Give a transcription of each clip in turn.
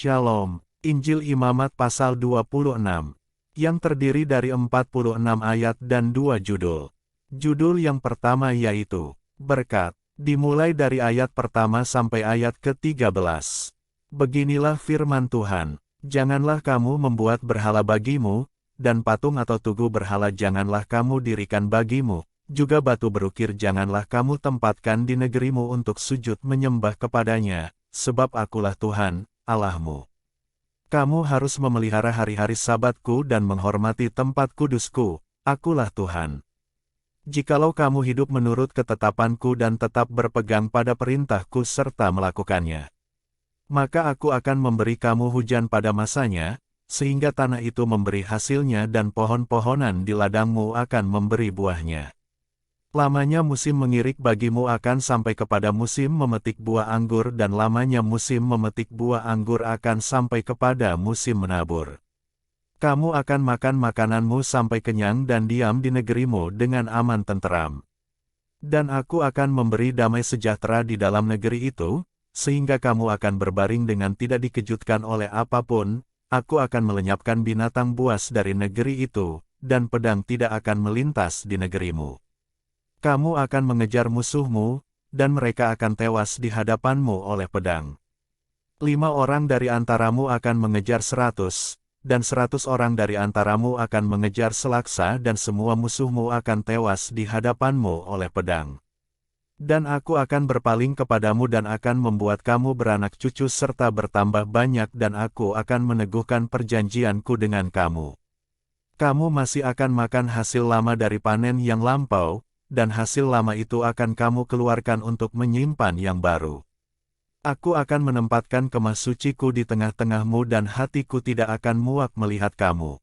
Shalom, Injil Imamat pasal 26, yang terdiri dari 46 ayat dan 2 judul. Judul yang pertama yaitu, Berkat, dimulai dari ayat pertama sampai ayat ke-13. Beginilah firman Tuhan, janganlah kamu membuat berhala bagimu, dan patung atau tugu berhala janganlah kamu dirikan bagimu, juga batu berukir janganlah kamu tempatkan di negerimu untuk sujud menyembah kepadanya, sebab akulah Tuhan, Allahmu. Kamu harus memelihara hari-hari Sabatku dan menghormati tempat kudusku, akulah Tuhan. Jikalau kamu hidup menurut ketetapanku dan tetap berpegang pada perintahku serta melakukannya, maka aku akan memberi kamu hujan pada masanya, sehingga tanah itu memberi hasilnya dan pohon-pohonan di ladangmu akan memberi buahnya. Lamanya musim mengirik bagimu akan sampai kepada musim memetik buah anggur dan lamanya musim memetik buah anggur akan sampai kepada musim menabur. Kamu akan makan makananmu sampai kenyang dan diam di negerimu dengan aman tenteram. Dan aku akan memberi damai sejahtera di dalam negeri itu, sehingga kamu akan berbaring dengan tidak dikejutkan oleh apapun, aku akan melenyapkan binatang buas dari negeri itu, dan pedang tidak akan melintas di negerimu. Kamu akan mengejar musuhmu, dan mereka akan tewas di hadapanmu oleh pedang. 5 orang dari antaramu akan mengejar 100, dan 100 orang dari antaramu akan mengejar selaksa dan semua musuhmu akan tewas di hadapanmu oleh pedang. Dan aku akan berpaling kepadamu dan akan membuat kamu beranak cucu serta bertambah banyak dan aku akan meneguhkan perjanjianku dengan kamu. Kamu masih akan makan hasil lama dari panen yang lampau, dan hasil lama itu akan kamu keluarkan untuk menyimpan yang baru. Aku akan menempatkan kemah suciku di tengah-tengahmu dan hatiku tidak akan muak melihat kamu.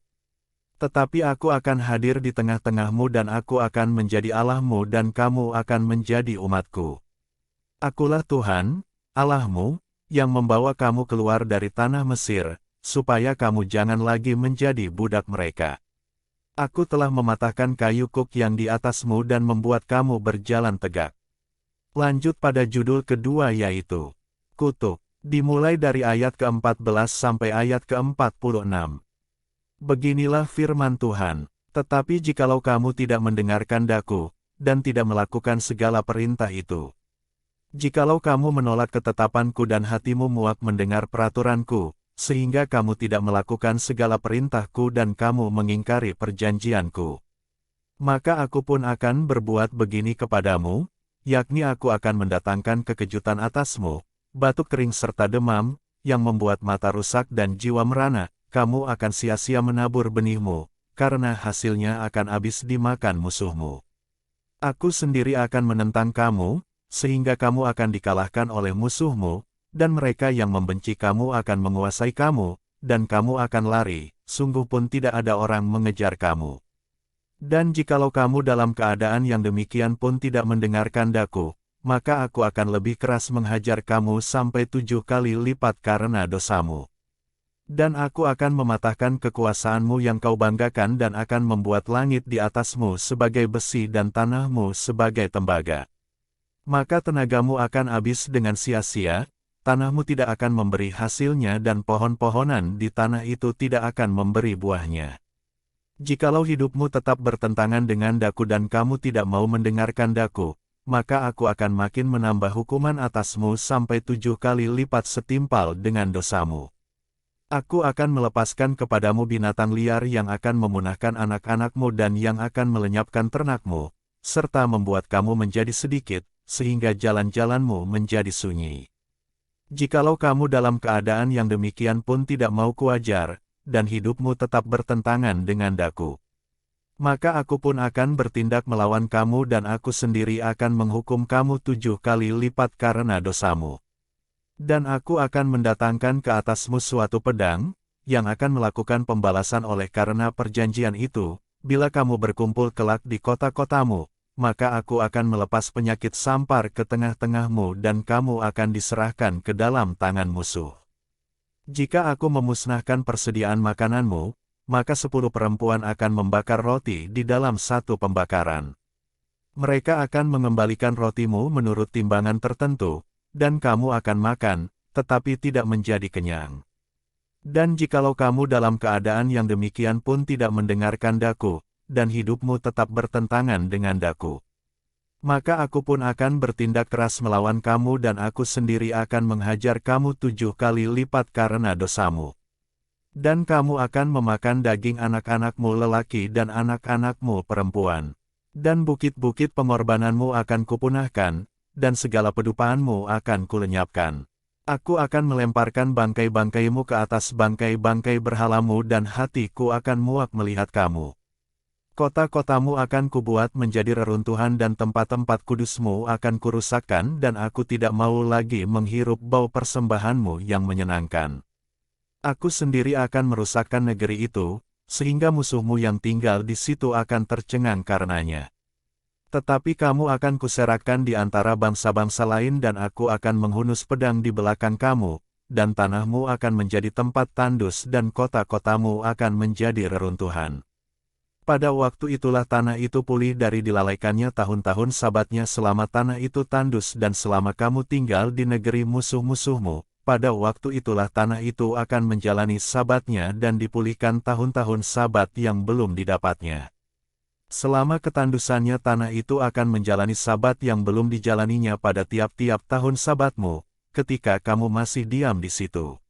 Tetapi aku akan hadir di tengah-tengahmu dan aku akan menjadi Allahmu dan kamu akan menjadi umatku. Akulah Tuhan, Allahmu, yang membawa kamu keluar dari tanah Mesir, supaya kamu jangan lagi menjadi budak mereka. Aku telah mematahkan kayu kuk yang di atasmu dan membuat kamu berjalan tegak. Lanjut pada judul kedua yaitu, Kutuk, dimulai dari ayat ke-14 sampai ayat ke-46. Beginilah firman Tuhan, tetapi jikalau kamu tidak mendengarkan daku, dan tidak melakukan segala perintah itu, jikalau kamu menolak ketetapanku dan hatimu muak mendengar peraturanku, sehingga kamu tidak melakukan segala perintahku dan kamu mengingkari perjanjianku, maka aku pun akan berbuat begini kepadamu, yakni aku akan mendatangkan kekejutan atasmu, batuk kering serta demam, yang membuat mata rusak dan jiwa merana, kamu akan sia-sia menabur benihmu, karena hasilnya akan habis dimakan musuhmu. Aku sendiri akan menentang kamu, sehingga kamu akan dikalahkan oleh musuhmu, dan mereka yang membenci kamu akan menguasai kamu, dan kamu akan lari, sungguh pun tidak ada orang mengejar kamu. Dan jikalau kamu dalam keadaan yang demikian pun tidak mendengarkan daku, maka aku akan lebih keras menghajar kamu sampai 7 kali lipat karena dosamu. Dan aku akan mematahkan kekuasaanmu yang kau banggakan dan akan membuat langit di atasmu sebagai besi dan tanahmu sebagai tembaga. Maka tenagamu akan habis dengan sia-sia, tanahmu tidak akan memberi hasilnya dan pohon-pohonan di tanah itu tidak akan memberi buahnya. Jikalau hidupmu tetap bertentangan dengan daku dan kamu tidak mau mendengarkan daku, maka aku akan makin menambah hukuman atasmu sampai 7 kali lipat setimpal dengan dosamu. Aku akan melepaskan kepadamu binatang liar yang akan memunahkan anak-anakmu dan yang akan melenyapkan ternakmu, serta membuat kamu menjadi sedikit, sehingga jalan-jalanmu menjadi sunyi. Jikalau kamu dalam keadaan yang demikian pun tidak mau kuajar, dan hidupmu tetap bertentangan dengan daku, maka aku pun akan bertindak melawan kamu dan aku sendiri akan menghukum kamu 7 kali lipat karena dosamu. Dan aku akan mendatangkan ke atasmu suatu pedang, yang akan melakukan pembalasan oleh karena perjanjian itu, bila kamu berkumpul kelak di kota-kotamu, maka aku akan melepas penyakit sampar ke tengah-tengahmu dan kamu akan diserahkan ke dalam tangan musuh. Jika aku memusnahkan persediaan makananmu, maka 10 perempuan akan membakar roti di dalam satu pembakaran. Mereka akan mengembalikan rotimu menurut timbangan tertentu, dan kamu akan makan, tetapi tidak menjadi kenyang. Dan jikalau kamu dalam keadaan yang demikian pun tidak mendengarkan daku, dan hidupmu tetap bertentangan dengan daku, maka aku pun akan bertindak keras melawan kamu dan aku sendiri akan menghajar kamu 7 kali lipat karena dosamu. Dan kamu akan memakan daging anak-anakmu lelaki dan anak-anakmu perempuan. Dan bukit-bukit pengorbananmu akan kupunahkan, dan segala pedupaanmu akan kulenyapkan. Aku akan melemparkan bangkai-bangkaimu ke atas bangkai-bangkai berhalamu dan hatiku akan muak melihat kamu. Kota-kotamu akan kubuat menjadi reruntuhan dan tempat-tempat kudusmu akan kurusakkan dan aku tidak mau lagi menghirup bau persembahanmu yang menyenangkan. Aku sendiri akan merusakkan negeri itu, sehingga musuhmu yang tinggal di situ akan tercengang karenanya. Tetapi kamu akan kuserahkan di antara bangsa-bangsa lain dan aku akan menghunus pedang di belakang kamu, dan tanahmu akan menjadi tempat tandus dan kota-kotamu akan menjadi reruntuhan. Pada waktu itulah tanah itu pulih dari dilalaikannya tahun-tahun sabatnya selama tanah itu tandus dan selama kamu tinggal di negeri musuh-musuhmu, pada waktu itulah tanah itu akan menjalani sabatnya dan dipulihkan tahun-tahun sabat yang belum didapatnya. Selama ketandusannya tanah itu akan menjalani sabat yang belum dijalaninya pada tiap-tiap tahun sabatmu, ketika kamu masih diam di situ.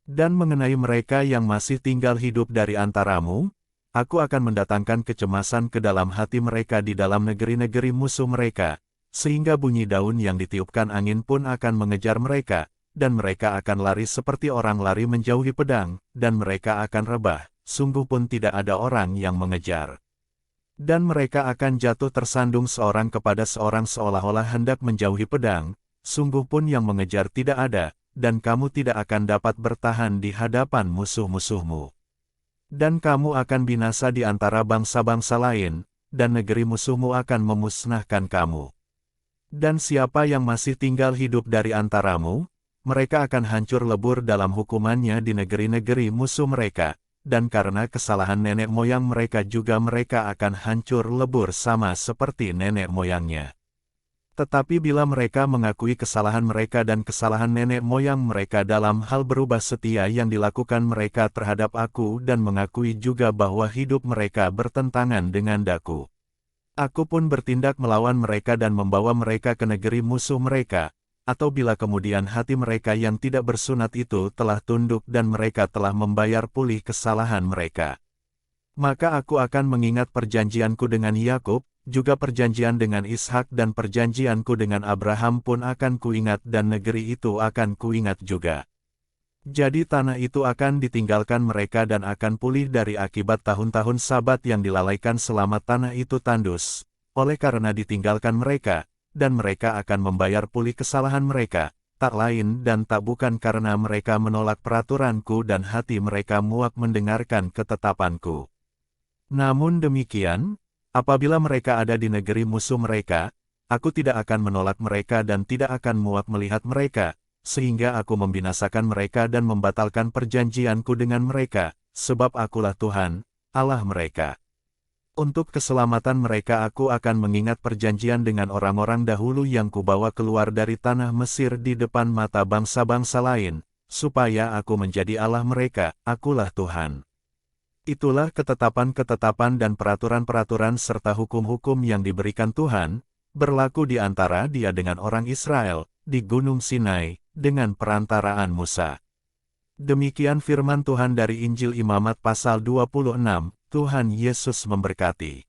Dan mengenai mereka yang masih tinggal hidup dari antaramu, aku akan mendatangkan kecemasan ke dalam hati mereka di dalam negeri-negeri musuh mereka, sehingga bunyi daun yang ditiupkan angin pun akan mengejar mereka, dan mereka akan lari seperti orang lari menjauhi pedang, dan mereka akan rebah, sungguh pun tidak ada orang yang mengejar. Dan mereka akan jatuh tersandung seorang kepada seorang seolah-olah hendak menjauhi pedang, sungguh pun yang mengejar tidak ada, dan kamu tidak akan dapat bertahan di hadapan musuh-musuhmu. Dan kamu akan binasa di antara bangsa-bangsa lain, dan negeri musuhmu akan memusnahkan kamu. Dan siapa yang masih tinggal hidup dari antaramu, mereka akan hancur lebur dalam hukumannya di negeri-negeri musuh mereka. Dan karena kesalahan nenek moyang mereka juga mereka akan hancur lebur sama seperti nenek moyangnya. Tetapi bila mereka mengakui kesalahan mereka dan kesalahan nenek moyang mereka dalam hal berubah setia yang dilakukan mereka terhadap aku dan mengakui juga bahwa hidup mereka bertentangan dengan daku, aku pun bertindak melawan mereka dan membawa mereka ke negeri musuh mereka. Atau bila kemudian hati mereka yang tidak bersunat itu telah tunduk dan mereka telah membayar pulih kesalahan mereka, maka aku akan mengingat perjanjianku dengan Yakub, juga perjanjian dengan Ishak dan perjanjianku dengan Abraham pun akan kuingat dan negeri itu akan kuingat juga. Jadi tanah itu akan ditinggalkan mereka dan akan pulih dari akibat tahun-tahun sabat yang dilalaikan selama tanah itu tandus, oleh karena ditinggalkan mereka. Dan mereka akan membayar pulih kesalahan mereka, tak lain dan tak bukan karena mereka menolak peraturanku dan hati mereka muak mendengarkan ketetapanku. Namun demikian, apabila mereka ada di negeri musuh mereka, aku tidak akan menolak mereka dan tidak akan muak melihat mereka, sehingga aku membinasakan mereka dan membatalkan perjanjianku dengan mereka, sebab akulah Tuhan, Allah mereka. Untuk keselamatan mereka aku akan mengingat perjanjian dengan orang-orang dahulu yang kubawa keluar dari tanah Mesir di depan mata bangsa-bangsa lain, supaya aku menjadi Allah mereka, akulah Tuhan. Itulah ketetapan-ketetapan dan peraturan-peraturan serta hukum-hukum yang diberikan Tuhan, berlaku di antara Dia dengan orang Israel, di Gunung Sinai, dengan perantaraan Musa. Demikian firman Tuhan dari Injil Imamat pasal 26. Tuhan Yesus memberkati.